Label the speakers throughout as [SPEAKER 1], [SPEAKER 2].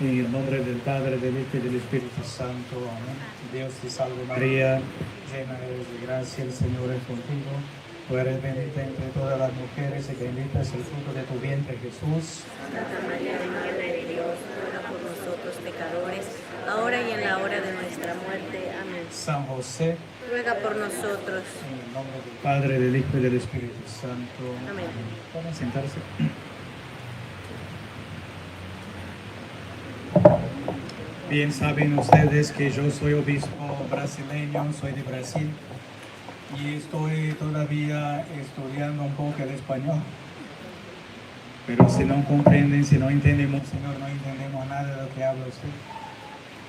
[SPEAKER 1] En el nombre del Padre, del Hijo y del Espíritu Santo. Amén. Dios te salve María, llena eres de gracia, el Señor es contigo. Tú eres bendita entre todas las mujeres y bendito es el fruto de tu vientre, Jesús.
[SPEAKER 2] Santa María, Madre de Dios, ruega por nosotros pecadores, ahora y en la hora de nuestra muerte. Amén.
[SPEAKER 1] San José,
[SPEAKER 2] Ruega por nosotros.
[SPEAKER 1] en el nombre del Padre, del Hijo y del Espíritu Santo.
[SPEAKER 2] Amén.
[SPEAKER 1] Pueden sentarse. Bien saben ustedes que yo soy obispo brasileño, soy de Brasil y estoy todavía estudiando un poco el español. Pero si no comprenden, si no entendemos, Señor, no entendemos nada de lo que habla usted.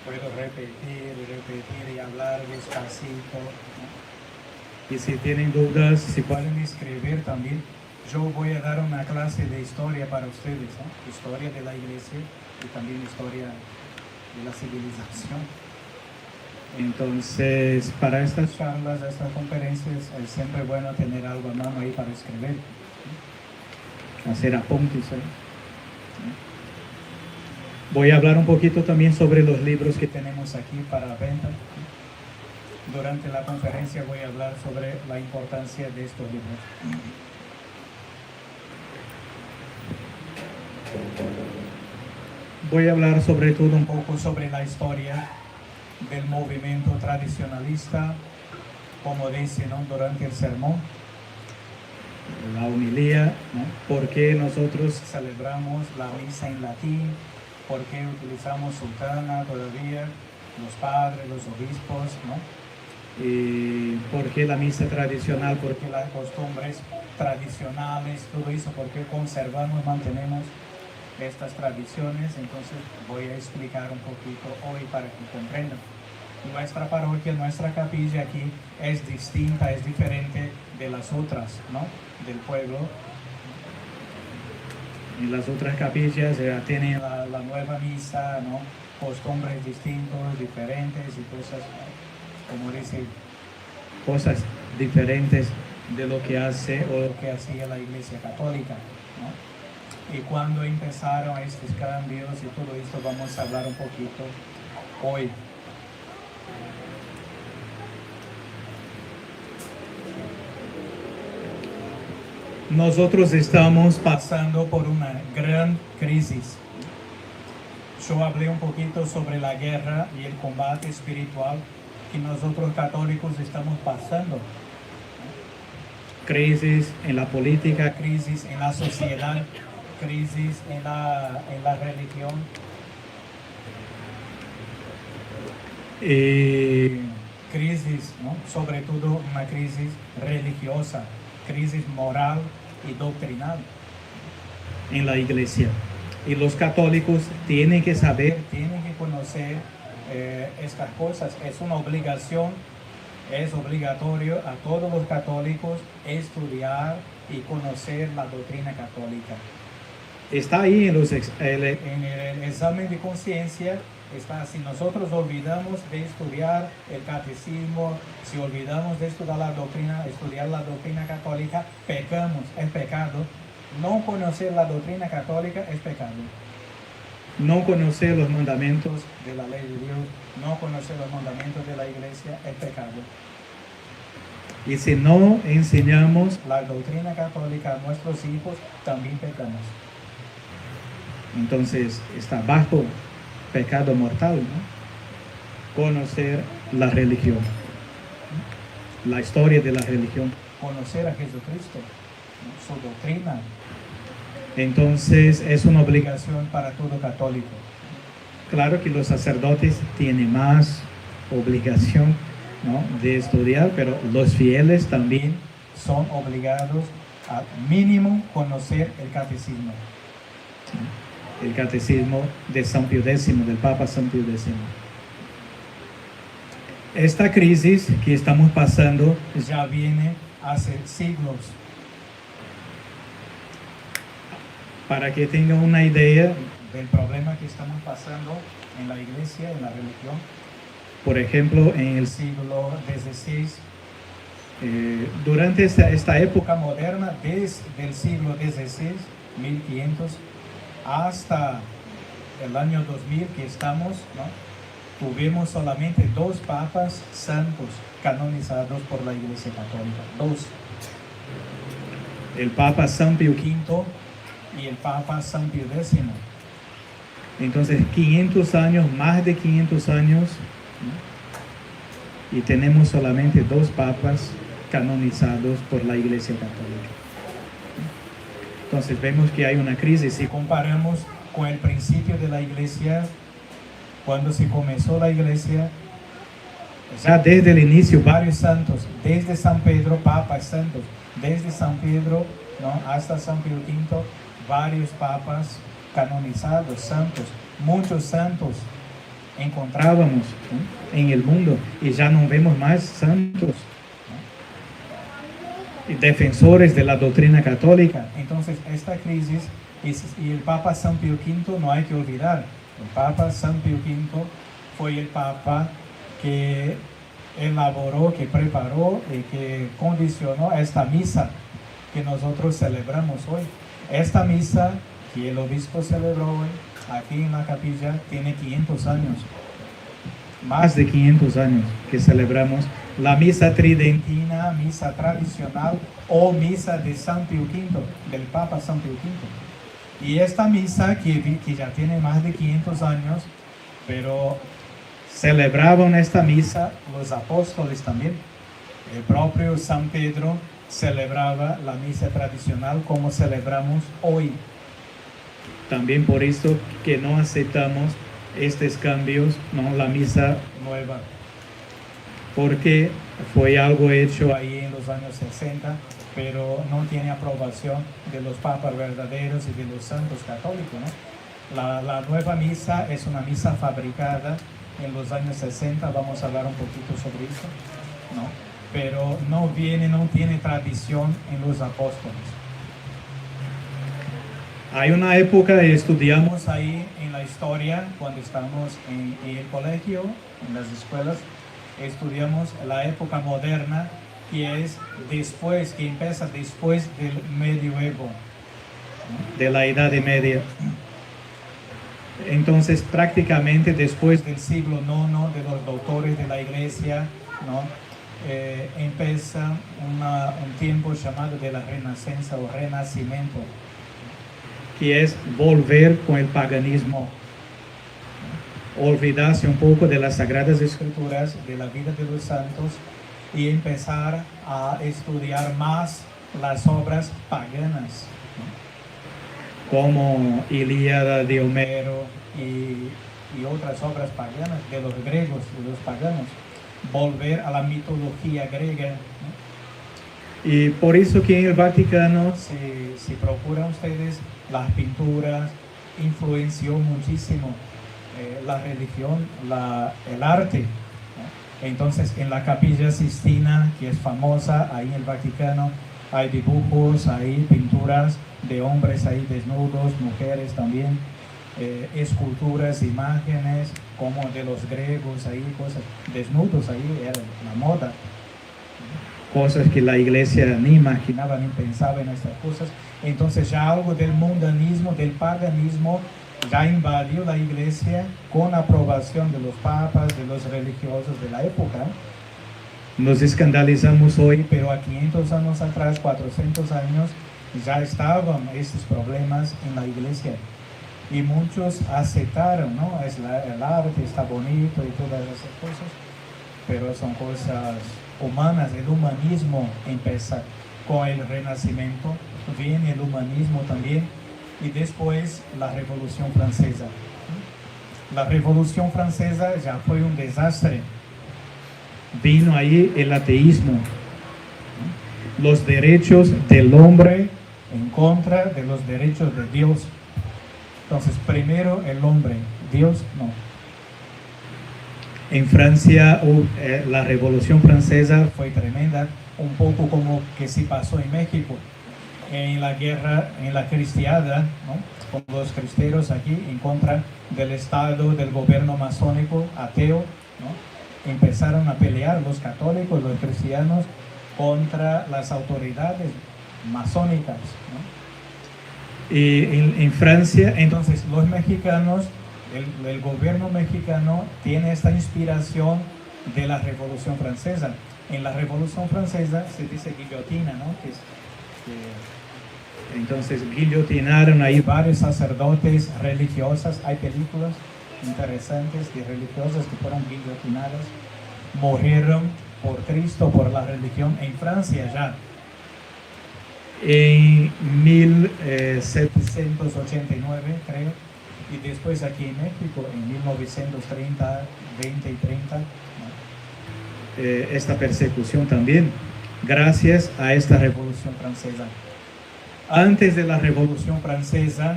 [SPEAKER 1] Puedo repetir y repetir y hablar despacito, ¿no? Y si tienen dudas, si pueden escribir también. Yo voy a dar una clase de historia para ustedes, ¿no? Historia de la iglesia y también historia de la civilización. Entonces, para estas charlas, estas conferencias, es siempre bueno tener algo a mano ahí para escribir, ¿no? Hacer apuntes ahí. Voy a hablar un poquito también sobre los libros que tenemos aquí para venta. Durante la conferencia voy a hablar sobre la importancia de estos libros. Voy a hablar sobre todo un poco sobre la historia del movimiento tradicionalista, como dice, ¿no?, durante el sermón, la homilía, ¿no? ¿Por qué nosotros celebramos la misa en latín? ¿Por qué utilizamos sultana todavía, los padres, los obispos, ¿no? Y ¿por qué la misa tradicional? ¿Por qué las costumbres tradicionales? Todo eso, ¿por qué conservamos, mantenemos estas tradiciones? Entonces voy a explicar un poquito hoy para que comprendan. Nuestra parroquia, nuestra capilla aquí es distinta, es diferente de las otras, ¿no?, del pueblo. Y las otras capillas tienen la nueva misa, ¿no?, costumbres distintos, diferentes y cosas, como dice, cosas diferentes de lo que hace o lo que hacía la Iglesia Católica, ¿no? Y cuando empezaron estos cambios y todo esto, vamos a hablar un poquito hoy. Nosotros estamos pasando por una gran crisis. Yo hablé un poquito sobre la guerra y el combate espiritual que nosotros católicos estamos pasando. Crisis en la política, crisis en la sociedad, crisis en la religión. Crisis, ¿no?, sobre todo una crisis religiosa, crisis moral y doctrinal en la iglesia. Y los católicos tienen que saber, tienen que conocer estas cosas. Es una obligación, es obligatorio a todos los católicos estudiar y conocer la doctrina católica. Está ahí en el examen de conciencia. Está, si nosotros olvidamos de estudiar el catecismo, si olvidamos de estudiar la doctrina católica, pecamos, es pecado. No conocer la doctrina católica es pecado. No conocer los mandamientos de la ley de Dios, no conocer los mandamientos de la iglesia es pecado. Y si no enseñamos la doctrina católica a nuestros hijos, también pecamos. Entonces está bajo pecado mortal, ¿no?, conocer la religión, la historia de la religión, conocer a Jesucristo, su doctrina. Entonces es una obligación para todo católico. Claro que los sacerdotes tienen más obligación, ¿no?, de estudiar, pero los fieles también son obligados a mínimo conocer el catecismo. ¿Sí? El catecismo de San Pío X, del Papa San Pío X. Esta crisis que estamos pasando ya viene hace siglos. Para que tengan una idea del problema que estamos pasando en la iglesia, en la religión. Por ejemplo, en el siglo XVI, durante esta época moderna, desde el siglo XVI, 1500, hasta el año 2000 que estamos, ¿no? Tuvimos solamente 2 papas santos canonizados por la Iglesia Católica. 2. El Papa San Pío V y el Papa San Pío X. Entonces, 500 años, más de 500 años, ¿no? Y tenemos solamente 2 papas canonizados por la Iglesia Católica. Entonces, vemos que hay una crisis. Si comparamos con el principio de la Iglesia, cuando se comenzó la Iglesia, ya desde el inicio, varios santos, desde San Pedro, papas santos, desde San Pedro, ¿no? Hasta San Pío V, varios papas canonizados, santos, muchos santos encontrábamos, ¿no? En el mundo, y ya no vemos más santos, ¿no? Y defensores de la doctrina católica. Entonces, esta crisis, y el Papa San Pío V no hay que olvidar, el Papa San Pío V fue el Papa que elaboró, que preparó y que condicionó esta misa que nosotros celebramos hoy. Esta misa que el obispo celebró hoy aquí en la capilla tiene 500 años, más de 500 años que celebramos la misa tridentina, misa tradicional o misa de San Pío V, del Papa San Pío V. Y esta misa que ya tiene más de 500 años, pero celebraban esta misa los apóstoles también. El propio San Pedro celebraba la misa tradicional como celebramos hoy. También por eso que no aceptamos estos cambios, no la misa nueva, porque fue algo hecho ahí en los años 60, pero no tiene aprobación de los papas verdaderos y de los santos católicos, ¿no? La nueva misa es una misa fabricada en los años 60, vamos a hablar un poquito sobre eso, ¿no? Pero no tiene tradición en los apóstoles. Hay una época, estudiamos ahí en la historia, cuando estamos en el colegio, en las escuelas, estudiamos la época moderna, que es después, que empieza después del medioevo, ¿no? De la Edad Media. Entonces, prácticamente después del siglo IX, de los doctores de la Iglesia, ¿no? Empieza un tiempo llamado de la Renacencia o Renacimiento, que es volver con el paganismo, olvidarse un poco de las Sagradas Escrituras, de la vida de los santos, y empezar a estudiar más las obras paganas, ¿no? Como Ilíada de Homero y otras obras paganas de los griegos, de los paganos, volver a la mitología griega, ¿no? Y por eso que en el Vaticano, si procuran ustedes, las pinturas influenció muchísimo la religión, el arte, ¿no? Entonces, en la Capilla Sistina, que es famosa, ahí en el Vaticano, hay dibujos, hay pinturas de hombres ahí desnudos, mujeres también, esculturas, imágenes, como de los griegos, ahí cosas, desnudos ahí, era la moda. Cosas que la iglesia ni imaginaba ni pensaba en estas cosas. Entonces ya algo del mundanismo, del paganismo, ya invadió la iglesia con aprobación de los papas, de los religiosos de la época. Nos escandalizamos hoy, pero a 500 años atrás, 400 años, ya estaban estos problemas en la iglesia. Y muchos aceptaron, ¿no? El arte está bonito y todas esas cosas, pero son cosas humanas. El humanismo empieza con el Renacimiento, viene el humanismo también, y después la Revolución Francesa. La Revolución Francesa ya fue un desastre. Vino ahí el ateísmo, los derechos del hombre en contra de los derechos de Dios. Entonces, primero el hombre, Dios no. En Francia, la Revolución Francesa fue tremenda, un poco como que sí pasó en México, en la guerra, en la cristiada, ¿no? Con los cristeros aquí en contra del Estado, del gobierno masónico, ateo, ¿no? Empezaron a pelear los católicos, los cristianos, contra las autoridades masónicas, ¿no? Y en Francia, entonces los mexicanos el gobierno mexicano tiene esta inspiración de la Revolución Francesa. En la Revolución Francesa se dice guillotina, ¿no? Entonces guillotinaron ahí varios sacerdotes religiosas. Hay películas interesantes de religiosas que fueron guillotinadas, murieron por Cristo, por la religión, en Francia ya. En 1789, creo, y después aquí en México, en 1930, 20 y 30, esta persecución también, gracias a esta Revolución Francesa. Antes de la Revolución Francesa,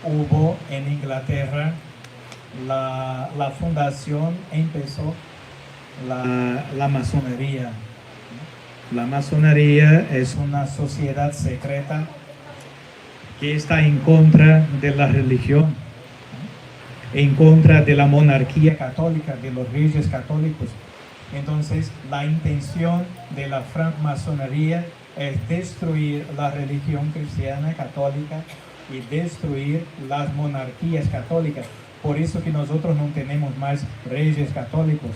[SPEAKER 1] hubo en Inglaterra la fundación, empezó la masonería. La masonería es una sociedad secreta que está en contra de la religión, en contra de la monarquía católica, de los reyes católicos. Entonces, la intención de la francmasonería es destruir la religión cristiana católica y destruir las monarquías católicas. Por eso que nosotros no tenemos más reyes católicos.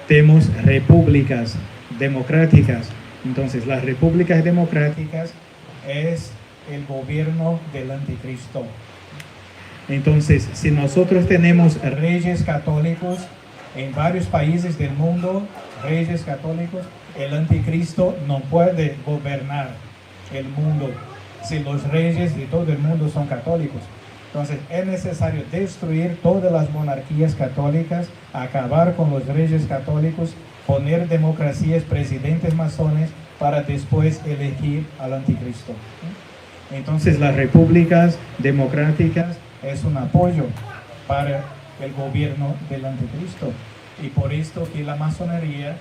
[SPEAKER 1] Tenemos repúblicas democráticas. Entonces, las repúblicas democráticas es el gobierno del anticristo. Entonces, si nosotros tenemos reyes católicos en varios países del mundo, reyes católicos, el anticristo no puede gobernar el mundo si los reyes de todo el mundo son católicos. Entonces es necesario destruir todas las monarquías católicas, acabar con los reyes católicos, poner democracias, presidentes masones para después elegir al anticristo. Entonces las repúblicas democráticas es un apoyo para el gobierno del anticristo. Y por esto que la masonería,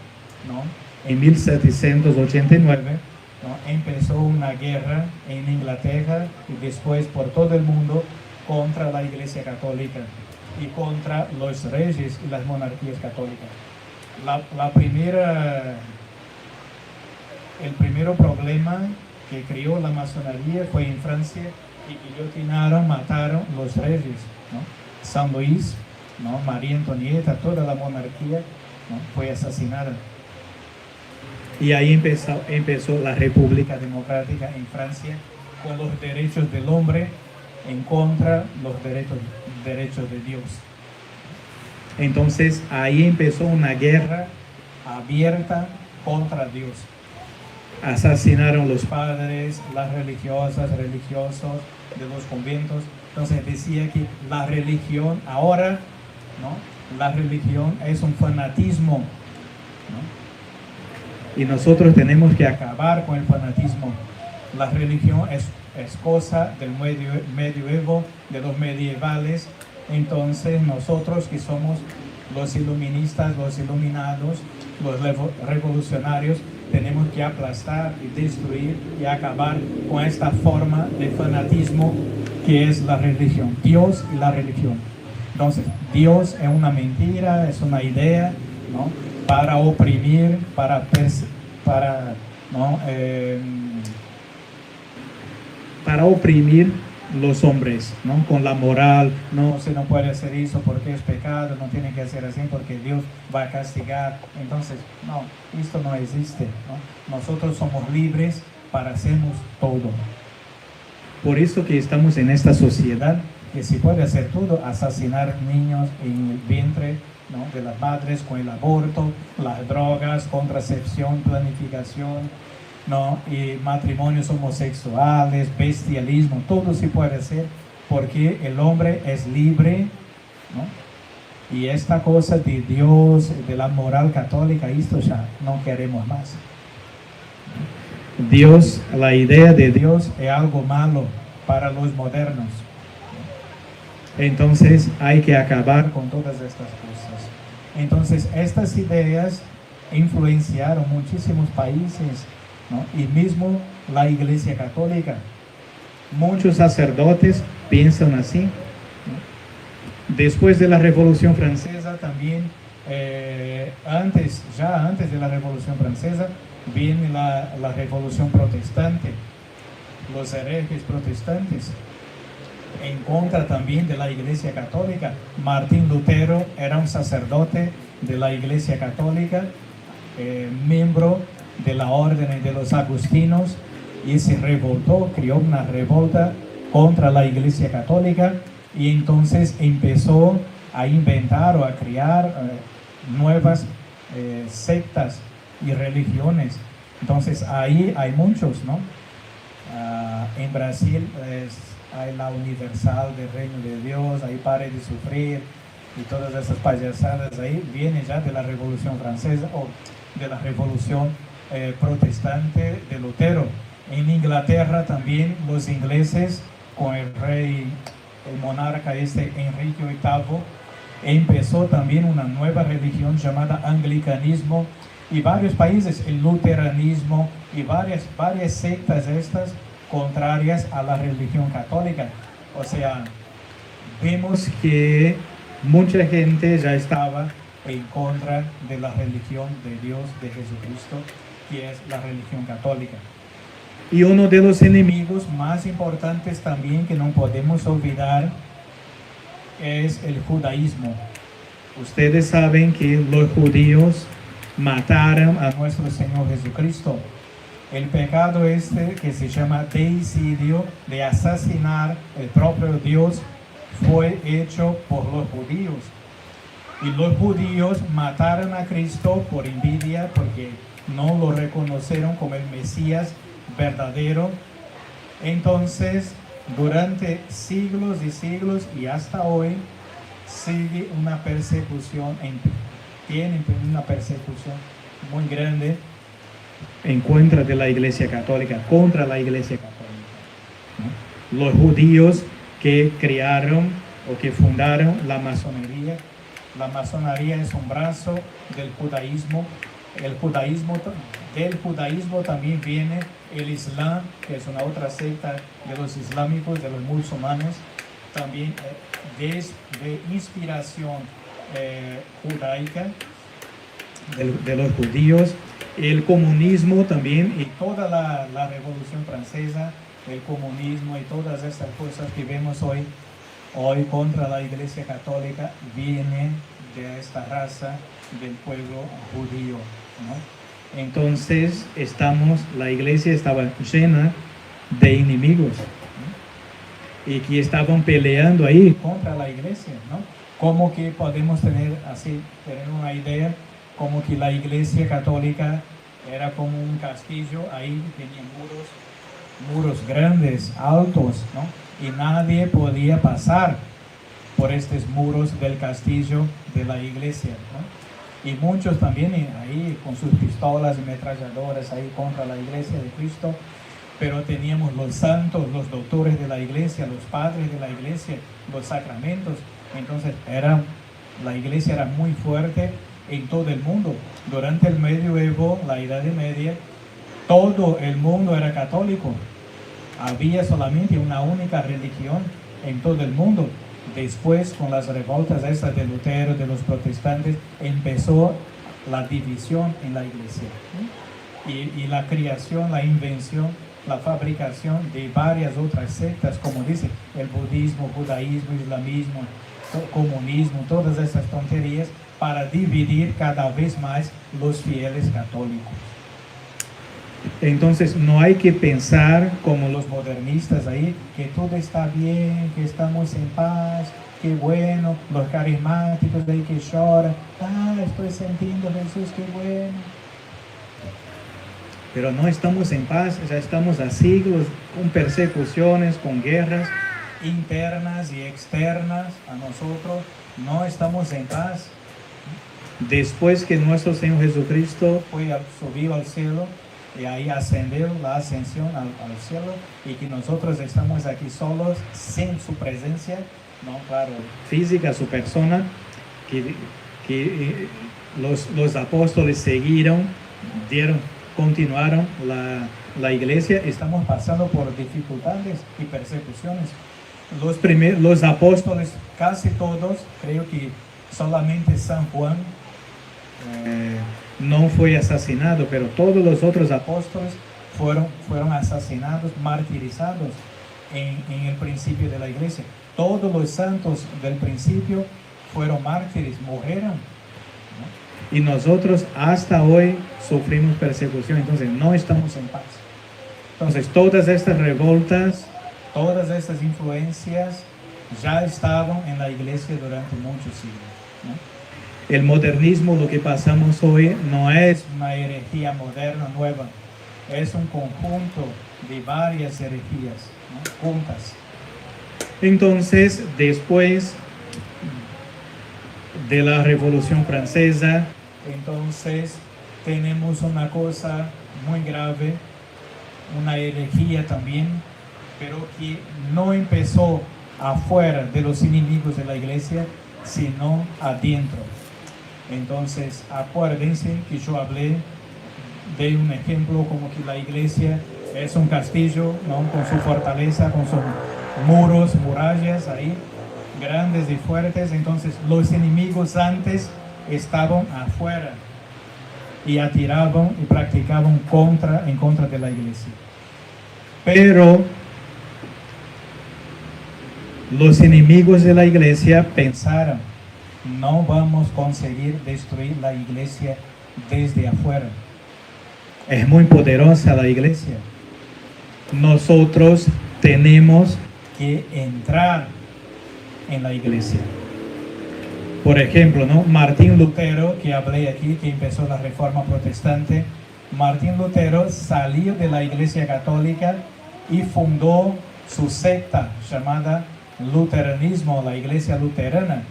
[SPEAKER 1] ¿no?, en 1789, ¿no?, empezó una guerra en Inglaterra y después por todo el mundo contra la Iglesia Católica y contra los reyes y las monarquías católicas. El primer problema que creó la masonería fue en Francia y guillotinaron, mataron los reyes, ¿no? San Luis, ¿no?, María Antonieta, toda la monarquía, ¿no?, fue asesinada. Y ahí empezó la República Democrática en Francia con los derechos del hombre en contra de los derechos de Dios. Entonces ahí empezó una guerra abierta contra Dios. Asesinaron los padres, las religiosas, religiosos de los conventos. Entonces decía que la religión ahora, ¿no?, la religión es un fanatismo, ¿no?, y nosotros tenemos que acabar con el fanatismo. La religión es cosa del medioevo, de los medievales. Entonces nosotros que somos los iluministas, los iluminados, los revolucionarios, tenemos que aplastar y destruir y acabar con esta forma de fanatismo que es la religión, Dios y la religión. Entonces, Dios es una mentira, es una idea, ¿no?, para oprimir, para oprimir los hombres, ¿no?, con la moral. No, se no puede hacer eso porque es pecado, no tiene que hacer así porque Dios va a castigar. Entonces, no, esto no existe, ¿no? Nosotros somos libres para hacernos todo. Por eso que estamos en esta sociedad que se puede hacer todo, asesinar niños en el vientre, ¿no?, de las madres, con el aborto, las drogas, contracepción, planificación, ¿no?, y matrimonios homosexuales, bestialismo, todo se puede hacer porque el hombre es libre, ¿no? Y esta cosa de Dios, de la moral católica, esto ya no queremos más. Dios, la idea de Dios es algo malo para los modernos. Entonces hay que acabar con todas estas cosas. Entonces estas ideas influenciaron muchísimos países, ¿no?, y mismo la Iglesia Católica. Muchos sacerdotes piensan así, ¿no? Después de la Revolución Francesa también, antes de la Revolución Francesa, viene la Revolución Protestante, los herejes protestantes. en contra también de la Iglesia Católica. Martín Lutero era un sacerdote de la Iglesia Católica, miembro de la Orden de los Agustinos, y se revoltó, creó una revolta contra la Iglesia Católica, y entonces empezó a inventar o a crear nuevas sectas y religiones. Entonces ahí hay muchos, ¿no? En Brasil hay la Universal del Reino de Dios, ahí Pare de Sufrir, y todas esas payasadas ahí vienen ya de la Revolución Francesa o de la Revolución Protestante de Lutero. En Inglaterra también los ingleses, con el rey, el monarca Enrique VIII, empezó también una nueva religión llamada anglicanismo, y varios países el luteranismo, y varias sectas estas contrarias a la religión católica. O sea, vemos que mucha gente ya estaba en contra de la religión de Dios, de Jesucristo, que es la religión católica. Y uno de los enemigos más importantes también que no podemos olvidar es el judaísmo. Ustedes saben que los judíos mataron a nuestro Señor Jesucristo. El pecado que se llama deicidio, de asesinar el propio Dios, fue hecho por los judíos. Y los judíos mataron a Cristo por envidia, porque no lo reconocieron como el Mesías verdadero. Entonces, durante siglos y siglos y hasta hoy, sigue una persecución, tienen una persecución muy grande en contra de la Iglesia Católica, contra la Iglesia Católica, ¿no? Los judíos que crearon o que fundaron la masonería. La masonería es un brazo del judaísmo. Del judaísmo también viene el Islam, que es una otra secta de los islámicos, de los musulmanes, también de inspiración judaica, de los judíos. El comunismo también, y toda la Revolución Francesa, el comunismo y todas estas cosas que vemos hoy contra la Iglesia Católica, vienen de esta raza del pueblo judío, ¿no? Entonces la Iglesia estaba llena de enemigos, ¿no? Y que estaban peleando ahí contra la Iglesia, ¿no? Como que podemos tener una idea como que la Iglesia Católica era como un castillo, ahí tenía muros grandes, altos, ¿no? Y nadie podía pasar por estos muros del castillo de la Iglesia, ¿no? Y muchos también ahí con sus pistolas y metralladoras ahí contra la Iglesia de Cristo. Pero teníamos los santos, los doctores de la Iglesia, los padres de la Iglesia, los sacramentos. Entonces la Iglesia era muy fuerte en todo el mundo. Durante el medioevo, la Edad Media, todo el mundo era católico. Había solamente una única religión en todo el mundo. Después, con las revoltas estas de Lutero, de los protestantes, empezó la división en la Iglesia, y la creación, la invención, la fabricación de varias otras sectas, como dice, el budismo, judaísmo, islamismo, comunismo, todas esas tonterías, para dividir cada vez más los fieles católicos. Entonces no hay que pensar como los modernistas ahí, que todo está bien, que estamos en paz, que bueno, los carismáticos de ahí que lloran, estoy sintiendo Jesús, qué bueno. Pero no estamos en paz, ya estamos a siglos con persecuciones, con guerras internas y externas a nosotros, no estamos en paz. Después que nuestro Señor Jesucristo subió al cielo, y ahí ascendió, la ascensión al cielo, y que nosotros estamos aquí solos, sin su presencia, no, claro, física, su persona, que los apóstoles continuaron la iglesia. Estamos pasando por dificultades y persecuciones. Los apóstoles, casi todos, creo que solamente San Juan no fue asesinado, pero todos los otros apóstoles fueron asesinados, martirizados. en el principio de la iglesia. Todos los santos del principio fueron mártires, murieron, ¿no? Y nosotros hasta hoy sufrimos persecución, entonces no estamos en paz. Entonces todas estas revoltas, todas estas influencias ya estaban en la iglesia durante muchos siglos, ¿no? El modernismo, lo que pasamos hoy, no es una herejía moderna nueva, es un conjunto de varias herejías, ¿no? Juntas. Entonces, después de la Revolución Francesa, entonces tenemos una cosa muy grave, una herejía también, pero que no empezó afuera de los enemigos de la iglesia, sino adentro. Entonces, acuérdense que yo hablé de un ejemplo como que la iglesia es un castillo, ¿no? Con su fortaleza, con sus muros, murallas ahí, grandes y fuertes. Entonces, los enemigos antes estaban afuera y atiraban y practicaban en contra de la iglesia. Pero los enemigos de la iglesia pensaron, no vamos a conseguir destruir la iglesia desde afuera. Es muy poderosa la iglesia. Nosotros tenemos que entrar en la iglesia. Por ejemplo, ¿no? Martín Lutero, que hablé aquí, que empezó la Reforma Protestante, Martín Lutero salió de la iglesia católica y fundó su secta llamada luteranismo, la iglesia luterana.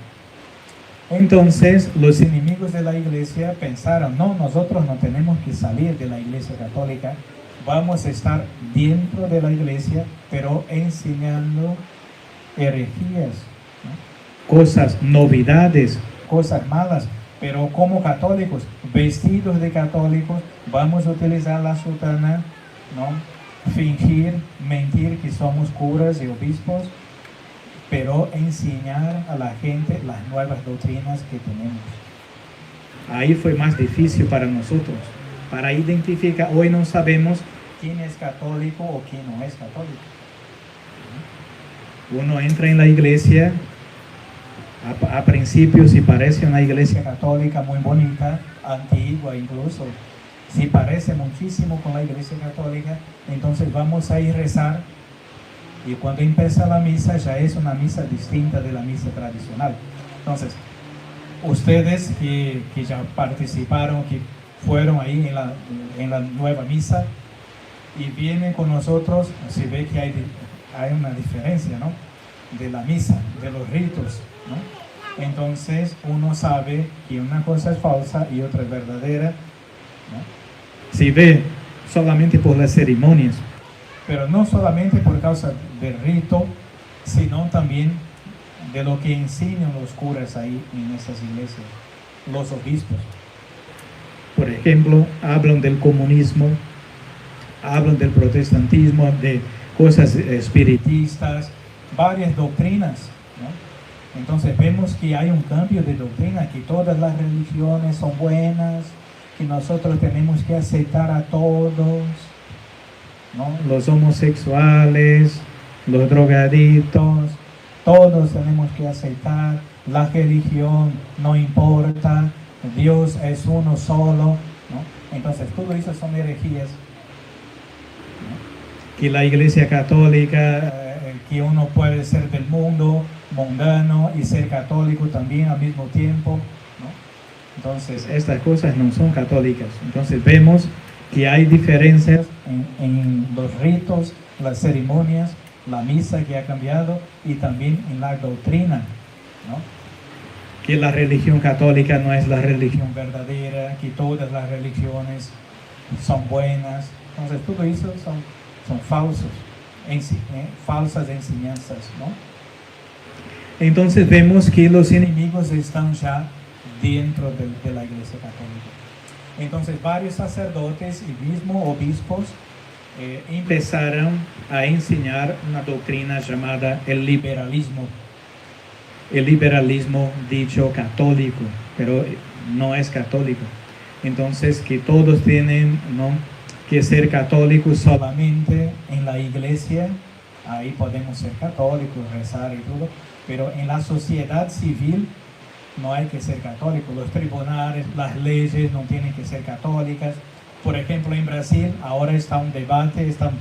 [SPEAKER 1] Entonces los enemigos de la iglesia pensaron, no, nosotros no tenemos que salir de la iglesia católica, vamos a estar dentro de la iglesia, pero enseñando herejías, ¿no? Cosas, novedades, cosas malas, pero como católicos, vestidos de católicos, vamos a utilizar la sotana, ¿no? Fingir, mentir que somos curas y obispos, pero enseñar a la gente las nuevas doctrinas que tenemos. Ahí fue más difícil para nosotros, para identificar. Hoy no sabemos quién es católico o quién no es católico. Uno entra en la iglesia, a principio si parece una iglesia católica muy bonita, antigua incluso, si parece muchísimo con la iglesia católica, entonces vamos a ir a rezar. Y cuando empieza la misa, ya es una misa distinta de la misa tradicional. Entonces, ustedes que ya participaron, que fueron ahí en la nueva misa y vienen con nosotros, se ve que hay una diferencia, ¿no? De la misa, de los ritos, ¿no? Entonces, uno sabe que una cosa es falsa y otra es verdadera, ¿no? Se ve solamente por las ceremonias. Pero no solamente por causa del rito, sino también de lo que enseñan los curas ahí en esas iglesias, los obispos. Por ejemplo, hablan del comunismo, hablan del protestantismo, de cosas espiritistas, varias doctrinas, ¿no? Entonces vemos que hay un cambio de doctrina, que todas las religiones son buenas, que nosotros tenemos que aceptar a todos, ¿no? Los homosexuales, los drogadictos, todos tenemos que aceptar, la religión no importa, Dios es uno solo, ¿no? Entonces todo eso son herejías, ¿no? Que la iglesia católica, que uno puede ser del mundo, mundano y ser católico también al mismo tiempo, ¿no? Entonces estas cosas no son católicas. Entonces vemos que hay diferencias en los ritos, las ceremonias, la misa que ha cambiado y también en la doctrina, ¿no? Que la religión católica no es la religión verdadera, que todas las religiones son buenas. Entonces todo eso son falsos, falsas enseñanzas, ¿no? Entonces vemos que los enemigos están ya dentro de la iglesia católica. Entonces varios sacerdotes y mismo obispos empezaron a enseñar una doctrina llamada el liberalismo. El liberalismo dicho católico, pero no es católico. Entonces que todos tienen, ¿no?, que ser católicos solamente en la iglesia, ahí podemos ser católicos, rezar y todo, pero en la sociedad civil no hay que ser católico. Los tribunales, las leyes no tienen que ser católicas. Por ejemplo, en Brasil ahora está un debate, están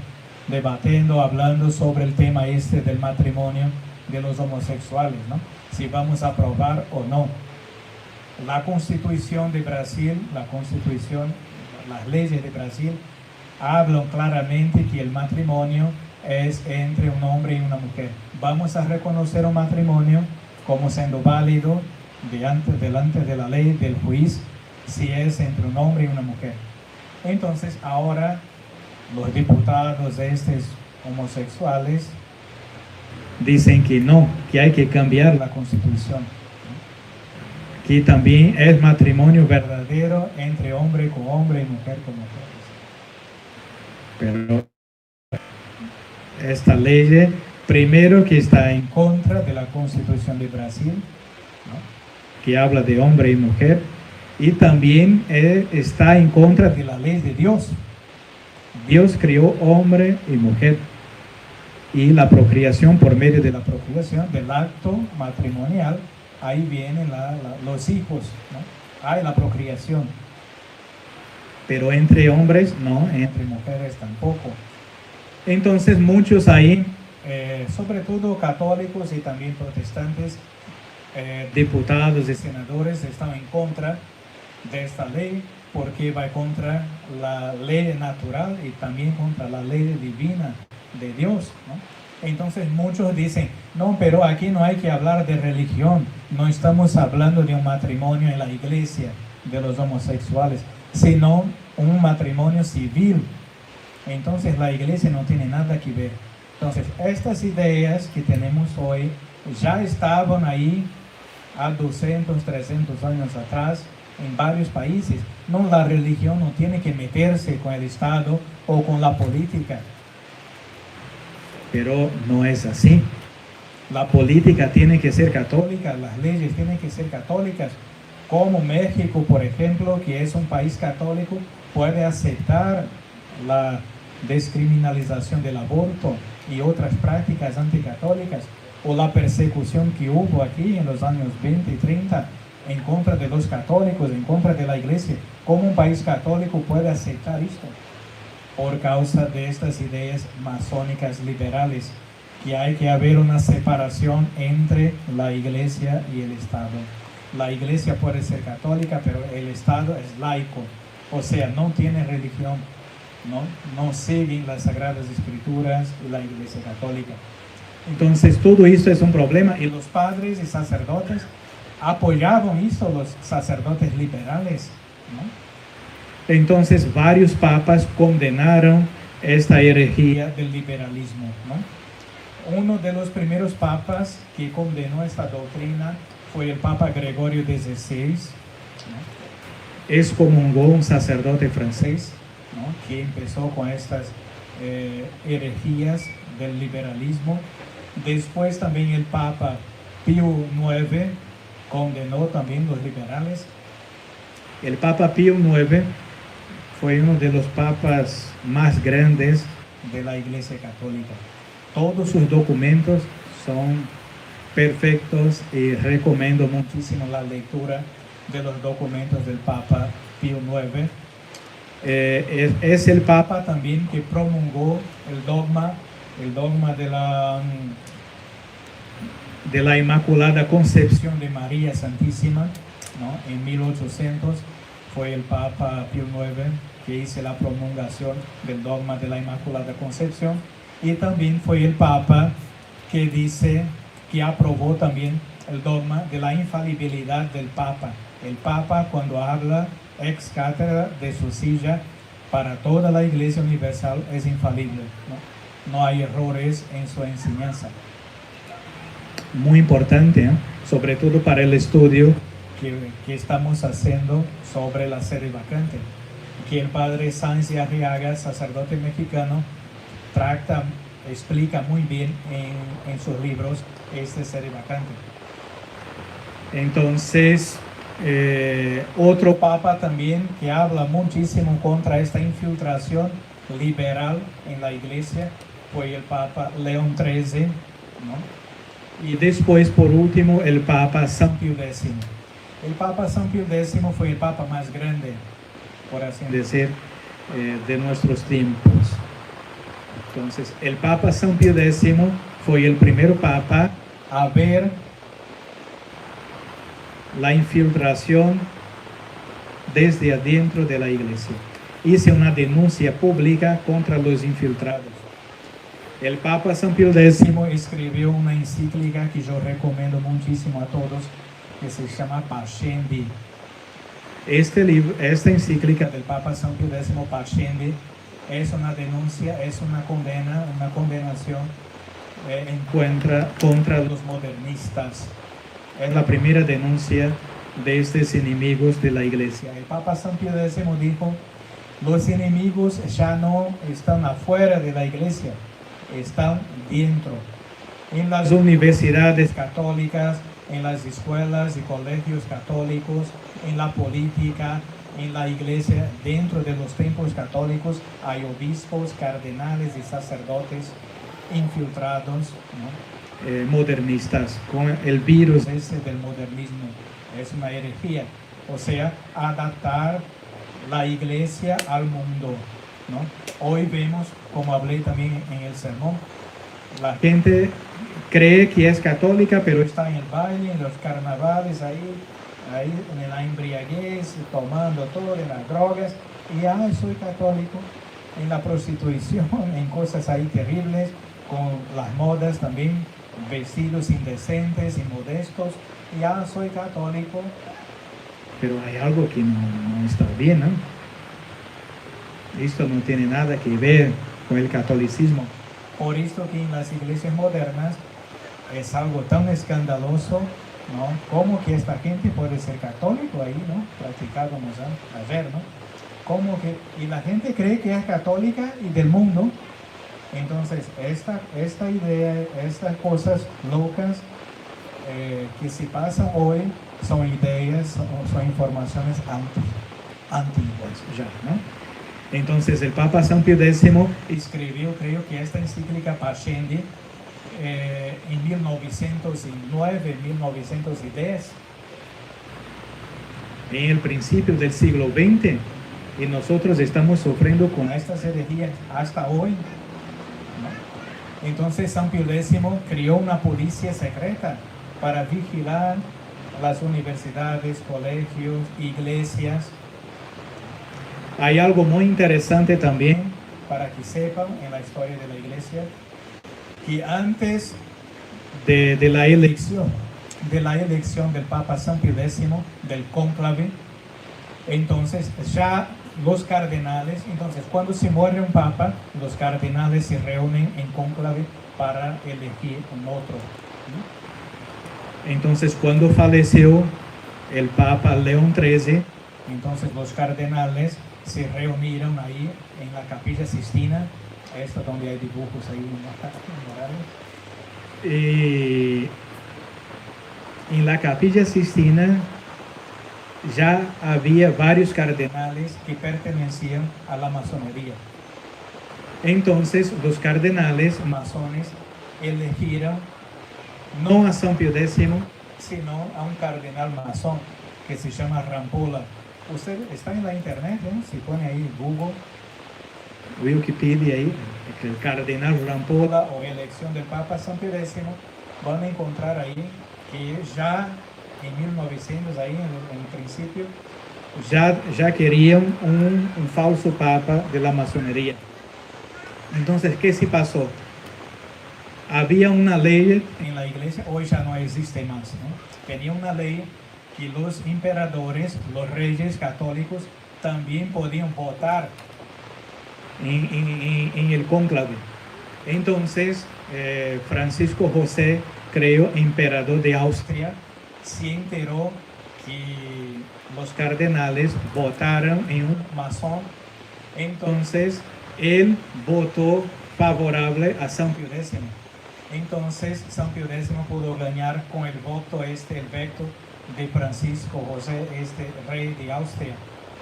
[SPEAKER 1] debatiendo, hablando sobre el tema este del matrimonio de los homosexuales, ¿no? Si vamos a aprobar o no. La Constitución de Brasil, las leyes de Brasil hablan claramente que el matrimonio es entre un hombre y una mujer. Vamos a reconocer un matrimonio como siendo válido delante de la ley del juez si es entre un hombre y una mujer. Entonces ahora los diputados estos homosexuales dicen que no, que hay que cambiar la Constitución, que también es matrimonio verdadero entre hombre con hombre y mujer con mujer. Pero esta ley, primero que está en contra de la Constitución de Brasil, ¿no? Que habla de hombre y mujer, y también está en contra de la ley de Dios. Dios creó hombre y mujer, y la procreación, por medio de la procreación, del acto matrimonial, ahí vienen los hijos, ¿no? Hay la procreación, pero entre hombres no, entre mujeres tampoco. Entonces muchos ahí, sobre todo católicos y también protestantes, diputados y senadores están en contra de esta ley, porque va contra la ley natural y también contra la ley divina de Dios, ¿no? Entonces muchos dicen, no, pero aquí no hay que hablar de religión, no estamos hablando de un matrimonio en la iglesia de los homosexuales, sino un matrimonio civil. Entonces la iglesia no tiene nada que ver. Entonces estas ideas que tenemos hoy ya estaban ahí a 200, 300 años atrás en varios países. No, la religión no tiene que meterse con el Estado o con la política. Pero no es así. La política tiene que ser católica, las leyes tienen que ser católicas. Como México, por ejemplo, que es un país católico, puede aceptar la descriminalización del aborto y otras prácticas anticatólicas, o la persecución que hubo aquí en los años 20 y 30 en contra de los católicos, en contra de la iglesia. ¿Cómo un país católico puede aceptar esto? Por causa de estas ideas masónicas liberales, que hay que haber una separación entre la iglesia y el Estado. La iglesia puede ser católica, pero el Estado es laico, o sea, no tiene religión, no siguen las Sagradas Escrituras y la iglesia católica. Entonces todo esto es un problema, y los padres y sacerdotes apoyaban esto, los sacerdotes liberales, ¿no? Entonces varios papas condenaron esta herejía del liberalismo, ¿no? Uno de los primeros papas que condenó esta doctrina fue el Papa Gregorio XVI, ¿no? Excomulgó un sacerdote francés, ¿no? Que empezó con estas herejías del liberalismo. Después también el Papa Pío IX condenó también los liberales. El Papa Pío IX fue uno de los papas más grandes de la Iglesia Católica. Todos sus documentos son perfectos y recomiendo muchísimo la lectura de los documentos del Papa Pío IX. Es el Papa también que promulgó el dogma de la Inmaculada Concepción de María Santísima, ¿no? En 1800 fue el Papa Pío IX que hizo la promulgación del dogma de la Inmaculada Concepción, y también fue el Papa que aprobó también el dogma de la infalibilidad del Papa. El Papa, cuando habla ex cátedra de su silla para toda la Iglesia Universal, es infalible, ¿no? No hay errores en su enseñanza. Muy importante, ¿eh? Sobre todo para el estudio que estamos haciendo sobre la sede vacante, que el padre Sáenz de Arriaga, sacerdote mexicano, explica muy bien en sus libros esta sede vacante. Entonces, otro papa también que habla muchísimo contra esta infiltración liberal en la iglesia fue el Papa León XIII, ¿no? Y después, por último, el Papa San Pío X. El Papa San Pío X fue el Papa más grande, por así decir, de nuestros tiempos. Entonces, el Papa San Pío X fue el primer Papa a ver la infiltración desde adentro de la Iglesia. Hizo una denuncia pública contra los infiltrados. El Papa San Pío X escribió una encíclica que yo recomiendo muchísimo a todos, que se llama Pascendi. Esta encíclica del Papa San Pío X, Pascendi, es una denuncia, es una condena, una condenación contra los modernistas. Es la primera denuncia de estos enemigos de la Iglesia. El Papa San Pío X dijo: los enemigos ya no están afuera de la Iglesia, están dentro. En las universidades católicas, en las escuelas y colegios católicos, en la política, en la Iglesia, dentro de los templos católicos, hay obispos, cardenales y sacerdotes infiltrados, ¿no? Modernistas, con el virus ese del modernismo. Es una herejía, o sea, adaptar la Iglesia al mundo, ¿no? Hoy vemos, como hablé también en el sermón, la gente cree que es católica, pero está en el baile, en los carnavales, ahí en la embriaguez, tomando todo, en las drogas, y soy católico, en la prostitución, en cosas ahí terribles, con las modas también, vestidos indecentes, inmodestos, y soy católico. Pero hay algo que no está bien, ¿no? Esto no tiene nada que ver con el catolicismo. Por esto que en las iglesias modernas es algo tan escandaloso, ¿no? ¿Cómo que esta gente puede ser católico ahí, ¿no? Practicábamos ayer, ¿no? ¿Cómo que? Y la gente cree que es católica y del mundo. Entonces, esta idea, estas cosas locas que se pasan hoy son ideas, son informaciones antiguas ya, ¿no? Entonces, el Papa San Pío X escribió, creo que esta encíclica Pascendi en 1909, 1910, en el principio del siglo XX, y nosotros estamos sufriendo con estas herejías hasta hoy, ¿no? Entonces, San Pío X creó una policía secreta para vigilar las universidades, colegios, iglesias. Hay algo muy interesante también para que sepan en la historia de la Iglesia, que antes de la elección del Papa San Pío X, del cónclave, entonces ya los cardenales, entonces cuando se muere un papa, los cardenales se reúnen en cónclave para elegir un otro, ¿no? Entonces, cuando falleció el Papa León XIII, entonces los cardenales se reunieron ahí en la Capilla Sistina, esta donde hay dibujos ahí morales. Y en la Capilla Sistina ya había varios cardenales que pertenecían a la masonería. Entonces, los cardenales masones eligieron no a San Pío X, sino a un cardenal masón que se llama Rampolla. Usted está en la internet, ¿eh? Si pone ahí Google, Wikipedia ahí, el cardenal Rampolla o elección del Papa San Pío X, van a encontrar ahí que ya en 1900, ahí en principio, ya querían un falso Papa de la masonería. Entonces, ¿qué se pasó? Había una ley en la Iglesia, hoy ya no existe más, ¿no? Tenía una ley que los emperadores, los reyes católicos, también podían votar en el cónclave. Entonces, Francisco José, creo, emperador de Austria, se enteró que los cardenales votaron en un masón. Entonces, él votó favorable a San Pío X. Entonces, San Pío X pudo ganar con el voto el veto de Francisco José, rey de Austria.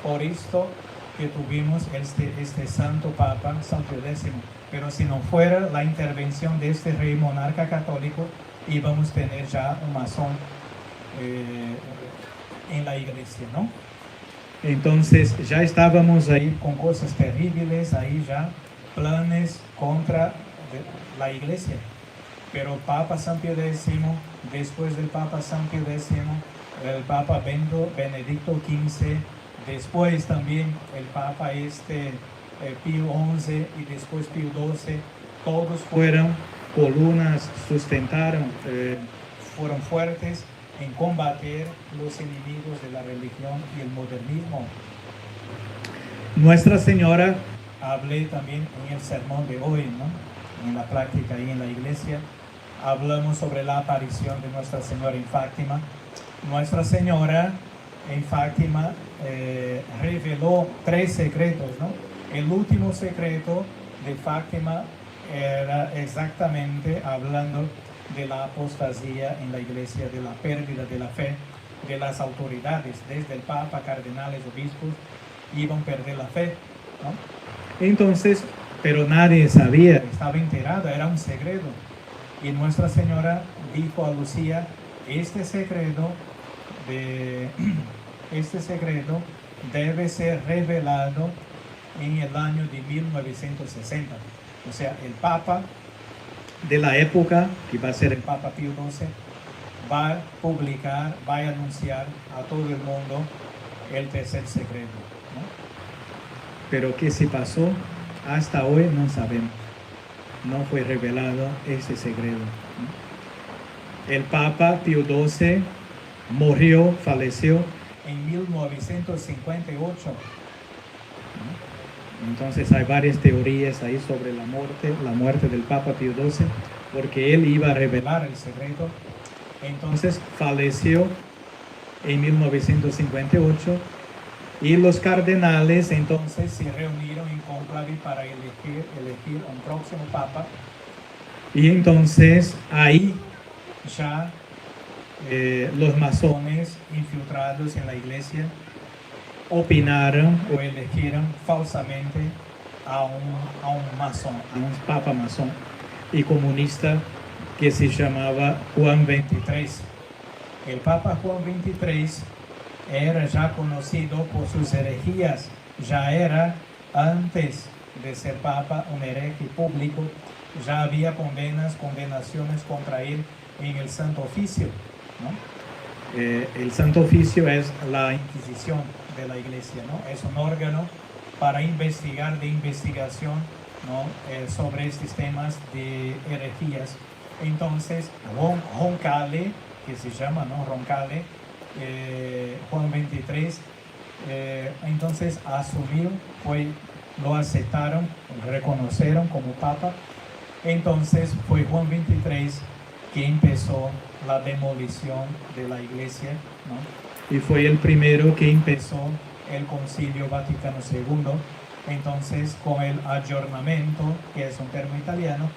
[SPEAKER 1] Por esto que tuvimos este santo Papa, San Pío X. pero si no fuera la intervención de este rey monarca católico, íbamos a tener ya un masón en la iglesia, ¿no? Entonces ya estábamos ahí con cosas terribles, ahí ya planes contra la iglesia. Pero Papa San Pío X, después del Papa San Pío X, el Papa Benedicto XV, después también el Papa Pío XI y después Pío XII, todos fueron columnas, sustentaron, fueron fuertes en combatir los enemigos de la religión y el modernismo. Nuestra Señora, hablé también en el sermón de hoy, ¿no? En la práctica y en la iglesia, hablamos sobre la aparición de Nuestra Señora en Fátima. Nuestra Señora en Fátima reveló 3 secretos, ¿no? El último secreto de Fátima era exactamente hablando de la apostasía en la iglesia, de la pérdida de la fe de las autoridades, desde el Papa, cardenales, obispos, iban a perder la fe, ¿no? Entonces, pero nadie sabía, estaba enterado, era un secreto. Y Nuestra Señora dijo a Lucía, este secreto debe ser revelado en el año de 1960. O sea, el Papa de la época, que va a ser el Papa Pío XII, va a publicar, va a anunciar a todo el mundo el tercer secreto, ¿no? Pero ¿qué se pasó? Hasta hoy no sabemos. No fue revelado ese secreto, ¿no? El Papa Pío XII falleció en 1958. Entonces hay varias teorías ahí sobre la muerte del Papa Pío XII, porque él iba a revelar el secreto. Entonces falleció en 1958 y los cardenales entonces se reunieron en cónclave para elegir un próximo Papa. Y entonces ahí ya los masones infiltrados en la iglesia opinaron o eligieron falsamente a un masón, a un papa masón y comunista que se llamaba Juan XXIII. El Papa Juan XXIII era ya conocido por sus herejías, ya era antes de ser papa un hereje público, ya había condenaciones contra él en el Santo Oficio, ¿no? El Santo Oficio es la Inquisición de la iglesia, ¿no? Es un órgano para investigar, de investigación, ¿no? Sobre estos temas de herejías. Entonces Roncalli, que se llama, ¿no? Roncalli, Juan XXIII, entonces asumió, lo aceptaron, reconocieron como papa. Entonces fue Juan XXIII que empezó la demolición de la iglesia, ¿no? Y fue el primero que empezó el Concilio Vaticano II, entonces con el aggiornamento, que es un término italiano,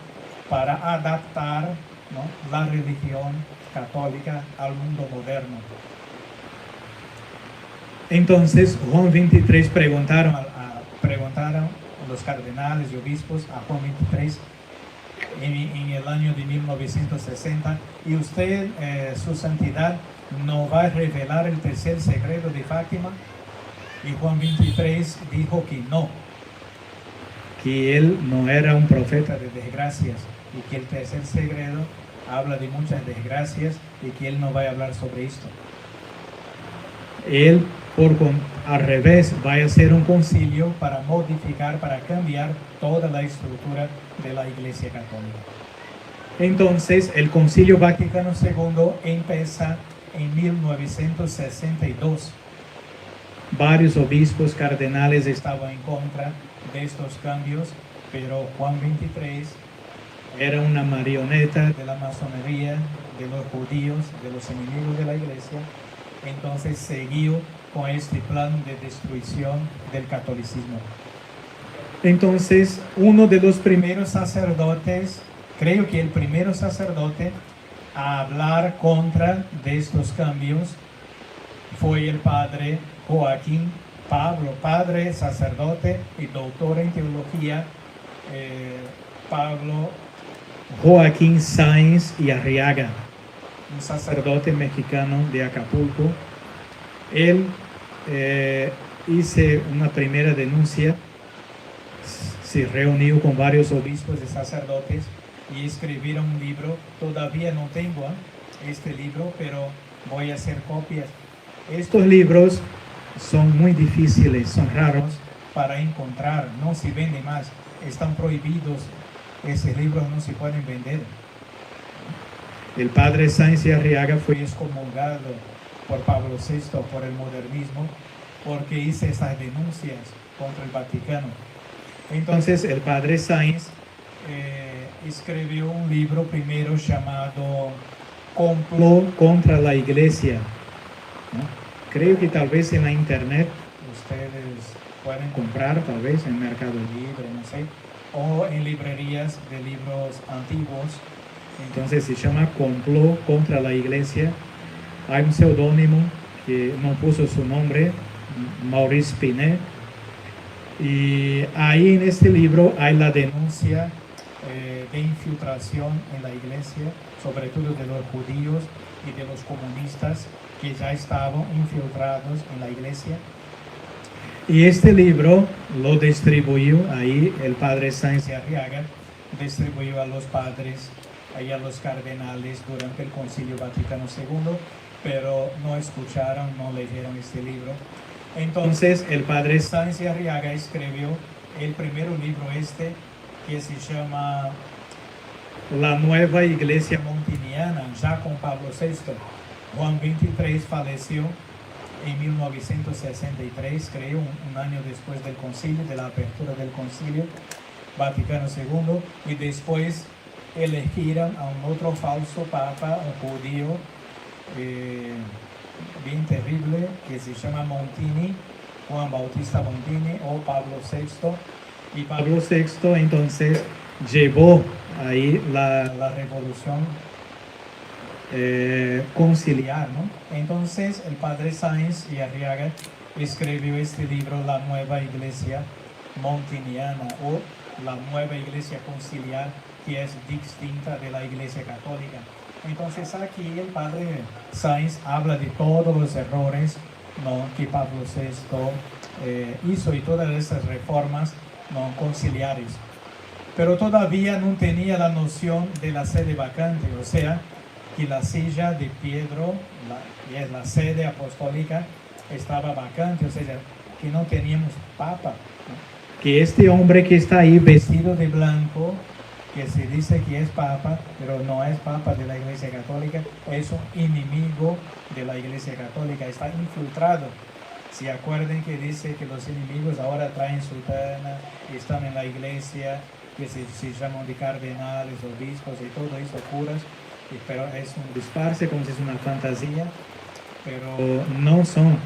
[SPEAKER 1] para adaptar, ¿no? La religión católica al mundo moderno. Entonces Juan XXIII preguntaron a los cardenales y obispos a Juan XXIII en el año de 1960, y usted, su santidad, no va a revelar el tercer secreto de Fátima. Y Juan XXIII dijo que no, que él no era un profeta de desgracias y que el tercer secreto habla de muchas desgracias y que él no va a hablar sobre esto. Él, al revés, va a hacer un concilio para modificar, para cambiar toda la estructura de la Iglesia Católica. Entonces, el Concilio Vaticano II empieza en 1962. Varios obispos cardenales estaban en contra de estos cambios, pero Juan XXIII era una marioneta de la masonería, de los judíos, de los enemigos de la iglesia. Entonces siguió con este plan de destrucción del catolicismo. Entonces, uno de los primeros sacerdotes, creo que el primer sacerdote a hablar contra de estos cambios fue el padre Joaquín Pablo, padre, sacerdote y doctor en teología, Pablo Joaquín Sáenz y Arriaga, un sacerdote mexicano de Acapulco. Él hizo una primera denuncia, se reunió con varios obispos y sacerdotes y escribieron un libro. Todavía no tengo este libro, pero voy a hacer copias. Estos libros son muy difíciles, son raros para encontrar, no se venden más, están prohibidos, esos libros no se pueden vender. El padre Sáenz y Arriaga fue excomulgado por Pablo VI, por el modernismo, porque hizo esas denuncias contra el Vaticano. Entonces el padre Sáenz escribió un libro primero llamado Complot contra la Iglesia, ¿no? Creo que tal vez en la internet ustedes pueden comprar, tal vez en Mercado Libre, no sé, o en librerías de libros antiguos. Entonces se llama Complot contra la Iglesia. Hay un seudónimo que no puso su nombre, Maurice Pinet. Y ahí en este libro hay la denuncia de infiltración en la iglesia, sobre todo de los judíos y de los comunistas que ya estaban infiltrados en la iglesia. Y este libro lo distribuyó ahí el padre Sáenz y Arriaga, distribuyó a los padres y a los cardenales durante el Concilio Vaticano II, pero no escucharon, no leyeron este libro. Entonces el padre Sáenz y Arriaga escribió el primer libro que se llama La Nueva Iglesia Montiniana, ya con Pablo VI. Juan XXIII falleció en 1963, creo, un año después del concilio, de la apertura del Concilio Vaticano II, y después elegieron a un otro falso papa, un judío, bien terrible, que se llama Montini, Juan Bautista Montini o Pablo VI. Y Pablo VI entonces llevó ahí la revolución conciliar, ¿no? Entonces el padre Sáenz y Arriaga escribió este libro, La Nueva Iglesia Montiniana, o La Nueva Iglesia Conciliar, que es distinta de la Iglesia Católica. Entonces aquí el padre Sáenz habla de todos los errores, ¿no?, que Pablo VI hizo, y todas esas reformas, ¿no?, conciliares. Pero todavía no tenía la noción de la sede vacante, o sea, que la silla de Pedro, que es la sede apostólica, estaba vacante, o sea, que no teníamos papa, ¿no? Que este hombre que está ahí vestido de blanco, que se dice que es papa, pero no es papa de la Iglesia Católica, es un enemigo de la Iglesia Católica, está infiltrado. Se acuerden que dice que los enemigos ahora traen sotana, están en la iglesia, que se llaman de cardenales, obispos y todo eso, curas, pero es un disparce, como si es una fantasía, pero no son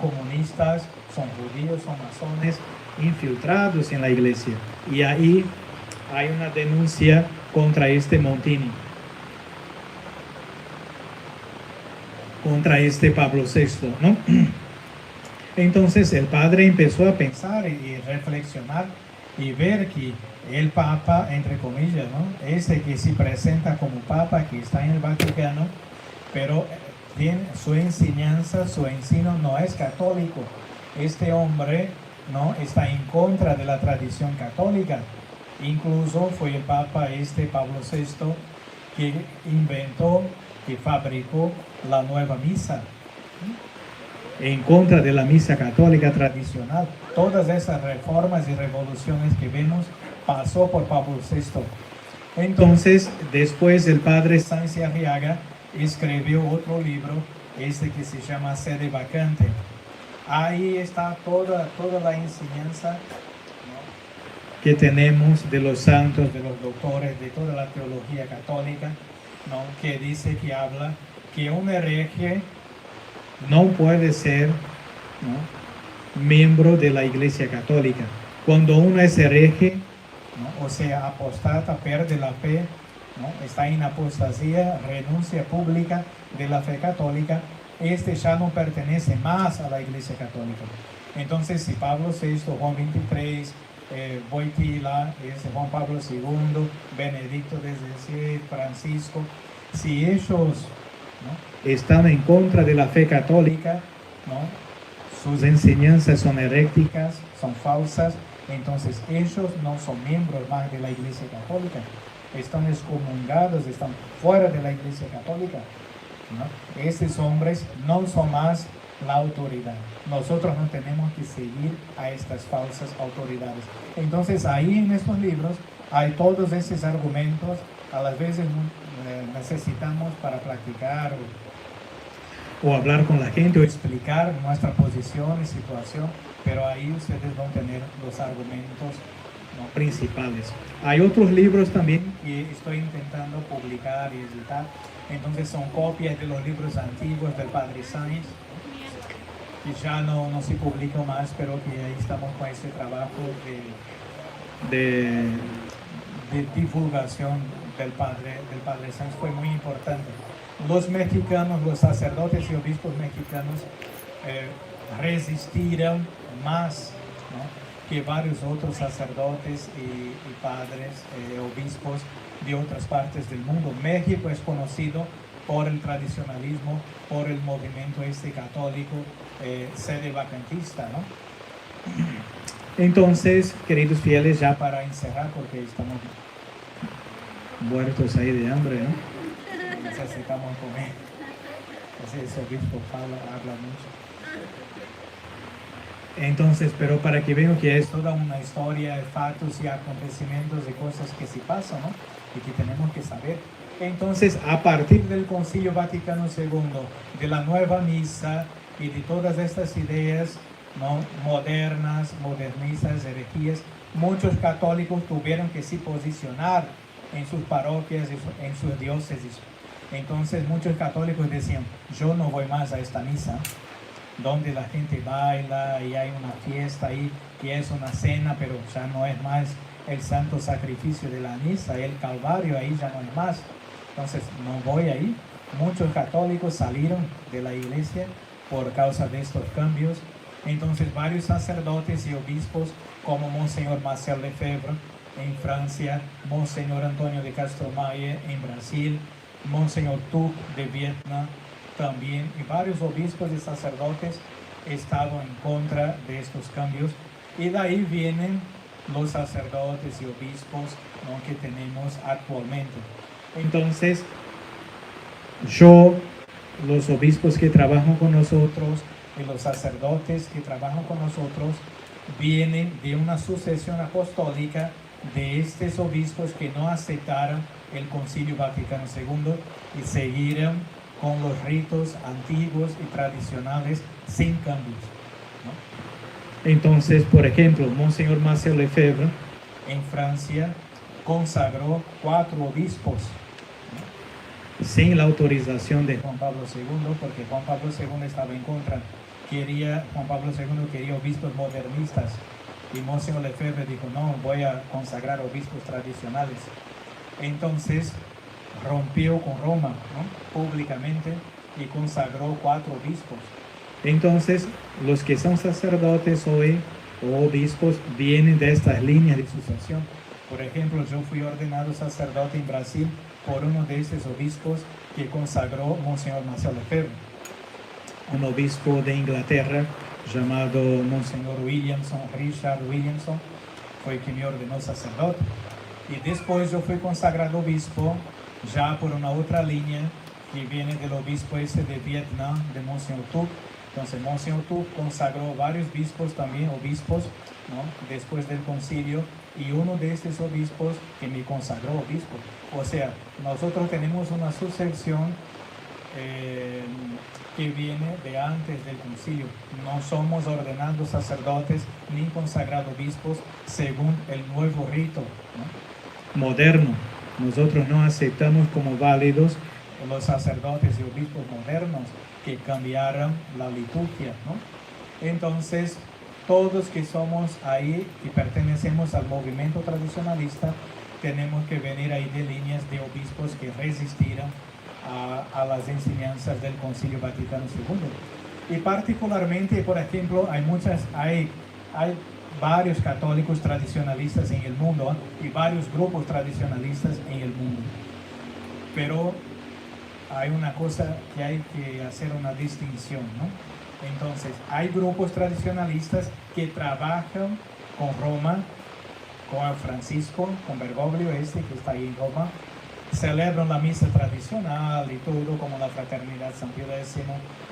[SPEAKER 1] comunistas, son judíos, son masones infiltrados en la iglesia. Y ahí hay una denuncia contra este Montini, contra este Pablo VI, ¿no? Entonces el padre empezó a pensar y reflexionar y ver que el Papa, entre comillas, ¿no?, ese que se presenta como Papa, que está en el Vaticano, pero su enseñanza, su ensino no es católico. Este hombre, ¿no?, está en contra de la tradición católica. Incluso fue el Papa Pablo VI que inventó, que fabricó la nueva misa, en contra de la misa católica tradicional. Todas esas reformas y revoluciones que vemos pasó por Pablo VI. Entonces, después el padre Sáenz y Arriaga escribió otro libro, que se llama Sede Vacante. Ahí está toda la enseñanza, ¿no?, que tenemos de los santos, de los doctores, de toda la teología católica, ¿no?, que dice, que habla que un hereje no puede ser, ¿no?, miembro de la Iglesia Católica. Cuando uno es hereje, ¿no?, o sea, apostata, pierde la fe, ¿no?, está en apostasía, renuncia pública de la fe católica, ya no pertenece más a la Iglesia Católica. Entonces, si Pablo VI, Juan XXIII Wojtyla, es Juan Pablo II, Benedicto XVI, Francisco, si ellos, ¿no?, están en contra de la fe católica, ¿no?, sus enseñanzas son heréticas, son falsas, entonces ellos no son miembros más de la Iglesia Católica, están excomungados, están fuera de la Iglesia Católica, ¿no? Estos hombres no son más la autoridad. Nosotros no tenemos que seguir a estas falsas autoridades. Entonces ahí en estos libros hay todos esos argumentos, a las veces necesitamos para practicar o hablar con la gente o explicar nuestra posición y situación, pero ahí ustedes van a tener los argumentos, ¿no?, principales. Hay otros libros también que estoy intentando publicar y editar, entonces son copias de los libros antiguos del Padre Sáenz, que ya no se publica más, pero que ahí estamos con ese trabajo de divulgación del Padre Sáenz, fue muy importante. Los mexicanos, los sacerdotes y obispos mexicanos resistieron más, ¿no?, que varios otros sacerdotes y padres, obispos de otras partes del mundo. México es conocido por el tradicionalismo, por el movimiento católico, sede vacantista, ¿no? Entonces, queridos fieles, ya para encerrar, porque estamos muertos ahí de hambre, ¿no? Necesitamos comer. Ese obispo habla mucho. Entonces, pero para que vean que es toda una historia de fatos y acontecimientos, de cosas que sí pasan, ¿no?, y que tenemos que saber. Entonces, a partir del Concilio Vaticano II, de la nueva misa y de todas estas ideas, ¿no?, modernas, modernistas, herejías, muchos católicos tuvieron que sí posicionar en sus parroquias, en sus diócesis. Entonces muchos católicos decían, yo no voy más a esta misa, donde la gente baila y hay una fiesta ahí, y es una cena, pero ya no es más el santo sacrificio de la misa, el Calvario ahí ya no es más. Entonces no voy ahí. Muchos católicos salieron de la iglesia por causa de estos cambios. Entonces varios sacerdotes y obispos, como Monseñor Marcel Lefebvre en Francia, Monseñor Antonio de Castromalle en Brasil, Monseñor Tuc de Vietnam también, y varios obispos y sacerdotes estaban en contra de estos cambios, y de ahí vienen los sacerdotes y obispos, ¿no?, que tenemos actualmente. Entonces, los obispos que trabajan con nosotros y los sacerdotes que trabajan con nosotros vienen de una sucesión apostólica de estos obispos que no aceptaron el Concilio Vaticano II y siguieron con los ritos antiguos y tradicionales sin cambios, ¿no? Entonces, por ejemplo, Monseñor Marcel Lefebvre en Francia consagró 4 obispos, ¿no?, sin la autorización de Juan Pablo II, porque Juan Pablo II estaba en contra. Juan Pablo II quería obispos modernistas, y Monseñor Lefebvre dijo, no, voy a consagrar obispos tradicionales. Entonces rompió con Roma, ¿no?, públicamente, y consagró 4 obispos. Entonces los que son sacerdotes hoy o obispos vienen de estas líneas de sucesión. Por ejemplo, yo fui ordenado sacerdote en Brasil por uno de estos obispos que consagró Monseñor Marcel Lefebvre. Un obispo de Inglaterra llamado Monseñor Williamson, Richard Williamson, fue quien me ordenó sacerdote. Y después yo fui consagrado obispo ya por una otra línea que viene del obispo de Vietnam, de Monseñor Tuc. Entonces Monseñor Tuc consagró varios obispos también, ¿no?, después del concilio, y uno de estos obispos que me consagró obispo. O sea, nosotros tenemos una sucesión que viene de antes del concilio. No somos ordenados sacerdotes ni consagrados obispos según el nuevo rito, ¿no?, moderno. Nosotros no aceptamos como válidos los sacerdotes y obispos modernos que cambiaron la liturgia, ¿no? Entonces, todos que somos ahí y pertenecemos al movimiento tradicionalista, tenemos que venir ahí de líneas de obispos que resistieron a las enseñanzas del Concilio Vaticano II. Y particularmente, por ejemplo, hay varios católicos tradicionalistas en el mundo y varios grupos tradicionalistas en el mundo. Pero hay una cosa que hay que hacer una distinción, ¿no? Entonces, hay grupos tradicionalistas que trabajan con Roma, con Francisco, con Bergoglio, que está ahí en Roma, celebran la misa tradicional y todo, como la Fraternidad San Pío X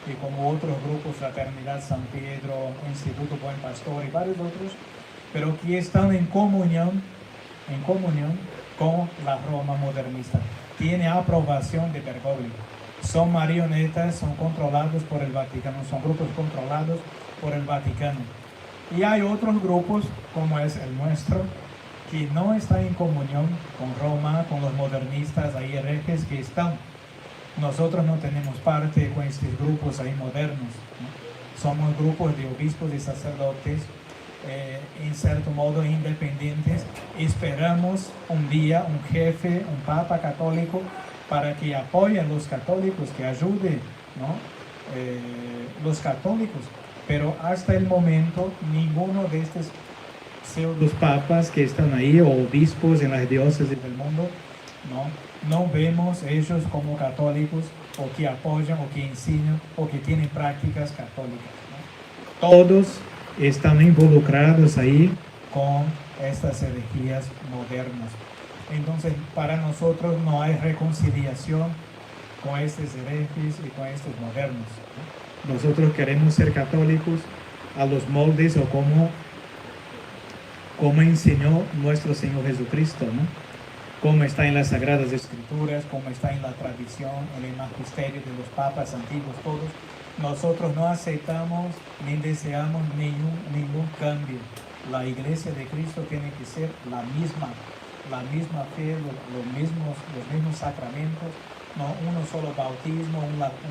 [SPEAKER 1] y como otros grupos, Fraternidad San Pedro, Instituto Buen Pastor y varios otros, pero que están en comunión con la Roma modernista. Tiene aprobación de Bergoglio. Son marionetas, son controlados por el Vaticano, son grupos controlados por el Vaticano. Y hay otros grupos, como es el nuestro, que no están en comunión con Roma, con los modernistas, hay herejes que están. Nosotros no tenemos parte con estos grupos ahí modernos, ¿no? Somos grupos de obispos y sacerdotes, en cierto modo independientes. Esperamos un día un jefe, un papa católico, para que apoye a los católicos, que ayude, ¿no? Los católicos. Pero hasta el momento ninguno de estos pseudos papas que están ahí o obispos en las diócesis del mundo, no vemos ellos como católicos o que apoyan o que enseñan o que tienen prácticas católicas, ¿no? Todos están involucrados ahí con estas herejías modernas. Entonces, para nosotros no hay reconciliación con estos herejes y con estos modernos, ¿no? Nosotros queremos ser católicos a los moldes o como enseñó nuestro Señor Jesucristo, ¿no? Como está en las Sagradas Escrituras, como está en la tradición, en el magisterio de los papas antiguos, todos. Nosotros no aceptamos ni deseamos ningún cambio. La Iglesia de Cristo tiene que ser la misma fe, los mismos sacramentos, no uno solo bautismo,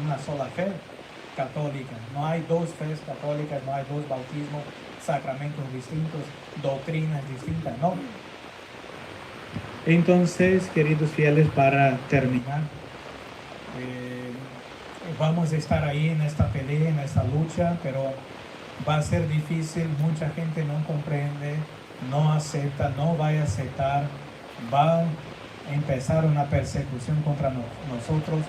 [SPEAKER 1] una sola fe católica. No hay dos fees católicas, no hay dos bautismos, sacramentos distintos, doctrinas distintas, no. Entonces, queridos fieles, para terminar, vamos a estar ahí en esta pelea, en esta lucha, pero va a ser difícil, mucha gente no comprende, no acepta, no va a aceptar, va a empezar una persecución contra nosotros,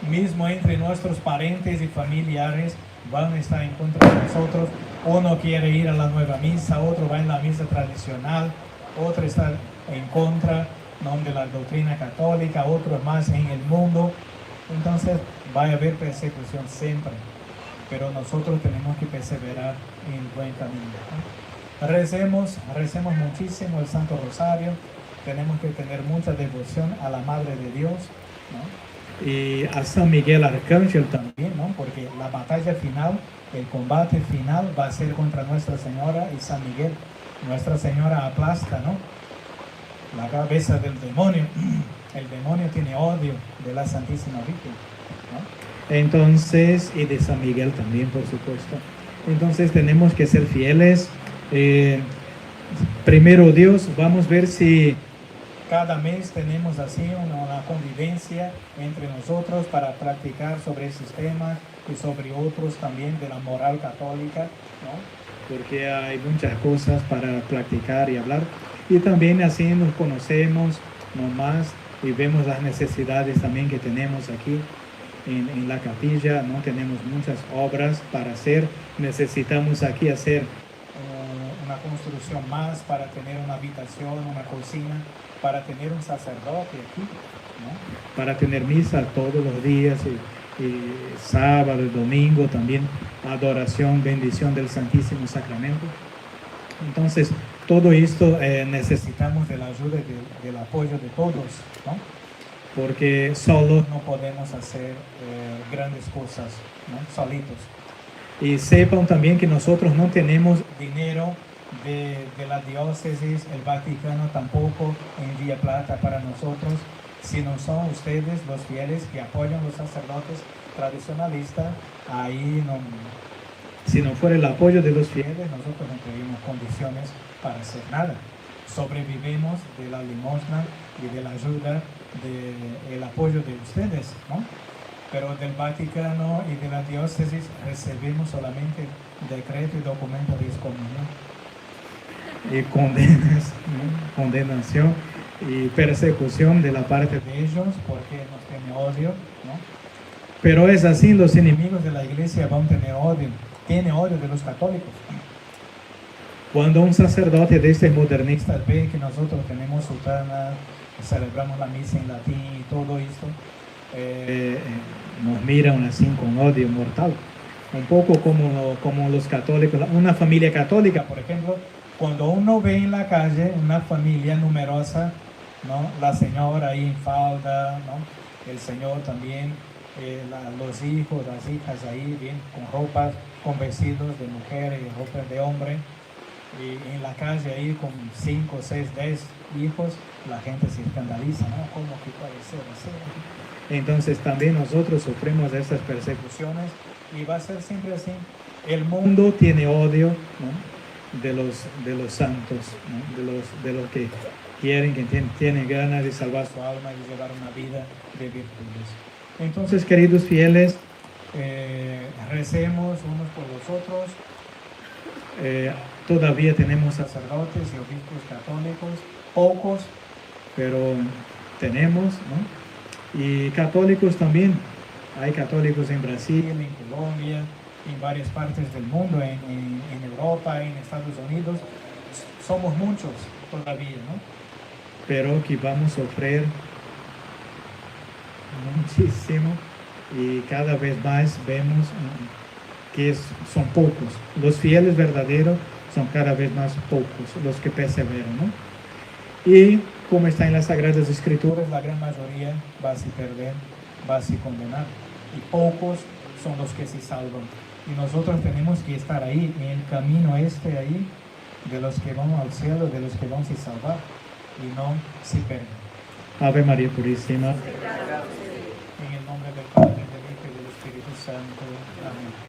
[SPEAKER 1] mismo entre nuestros parientes y familiares van a estar en contra de nosotros. Uno quiere ir a la nueva misa, otro va en la misa tradicional, otro está en contra, ¿no?, de la doctrina católica, otro más en el mundo. Entonces va a haber persecución siempre, pero nosotros tenemos que perseverar en el buen camino, ¿no? Recemos muchísimo el Santo Rosario, tenemos que tener mucha devoción a la Madre de Dios, ¿no? Y a San Miguel Arcángel también, ¿no? Porque la batalla final, el combate final va a ser contra Nuestra Señora y San Miguel. Nuestra Señora aplasta, ¿no?, la cabeza del demonio. El demonio tiene odio de la Santísima Virgen, ¿no? Entonces, y de San Miguel también, por supuesto. Entonces tenemos que ser fieles. Primero Dios, vamos a ver si cada mes tenemos así una convivencia entre nosotros para practicar sobre esos temas y sobre otros también de la moral católica, ¿no? Porque hay muchas cosas para practicar y hablar. Y también así nos conocemos nomás y vemos las necesidades también que tenemos aquí en la capilla, ¿no? Tenemos muchas obras para hacer. Necesitamos aquí hacer una construcción más para tener una habitación, una cocina, para tener un sacerdote aquí, ¿no? Para tener misa todos los días y sábado y domingo también adoración, bendición del Santísimo Sacramento. Entonces, todo esto necesitamos de la ayuda y del apoyo de todos, ¿no? Porque solos no podemos hacer grandes cosas, ¿no?, solitos. Y sepan también que nosotros no tenemos dinero de la diócesis, el Vaticano tampoco envía plata para nosotros, sino son ustedes los fieles que apoyan los sacerdotes tradicionalistas. Ahí no, si no fuera el apoyo de los fieles, nosotros no tenemos condiciones para hacer nada. Sobrevivimos de la limosna y de la ayuda, del apoyo de ustedes, ¿no? Pero del Vaticano y de la diócesis recibimos solamente decreto y documento de excomunión. y condenación y persecución de la parte de ellos porque nos tiene odio, ¿no? Pero es así, los enemigos de la iglesia van a tener odio, tiene odio de los católicos. Cuando un sacerdote de este modernista ve que nosotros tenemos sotana, celebramos la misa en latín y todo esto, nos miran así con odio mortal. Un poco como los católicos, una familia católica, por ejemplo, cuando uno ve en la calle una familia numerosa, ¿no? La señora ahí en falda, ¿no? El señor también, los hijos, las hijas ahí bien con ropas, con vestidos de mujer y ropas de hombre, y en la calle ahí con 5, 6, 10 hijos, la gente se escandaliza, ¿no? ¿Cómo que puede ser así? Entonces también nosotros sufrimos estas persecuciones y va a ser siempre así. El mundo tiene odio, ¿no? de los santos, ¿no? de los que quieren, que tienen ganas de salvar su alma y llevar una vida de virtudes. Entonces, queridos fieles, recemos unos por los otros. Todavía tenemos sacerdotes y obispos católicos, pocos, pero tenemos, ¿no? Y católicos también. Hay católicos en Brasil, en Colombia, en varias partes del mundo, en Europa, en Estados Unidos. Somos muchos todavía, ¿no? Pero que vamos a sufrir muchísimo y cada vez más vemos que son pocos. Los fieles verdaderos son cada vez más pocos, los que perseveran, ¿no? Y como está en las Sagradas Escrituras, la gran mayoría va a perder, va a condenar. Y pocos son los que se salvan. Y nosotros tenemos que estar ahí, en el camino ahí, de los que van al cielo, de los que van a salvar, y no se pierden. Ave María Purísima. En el nombre del Padre, del Hijo y del Espíritu Santo. Amén.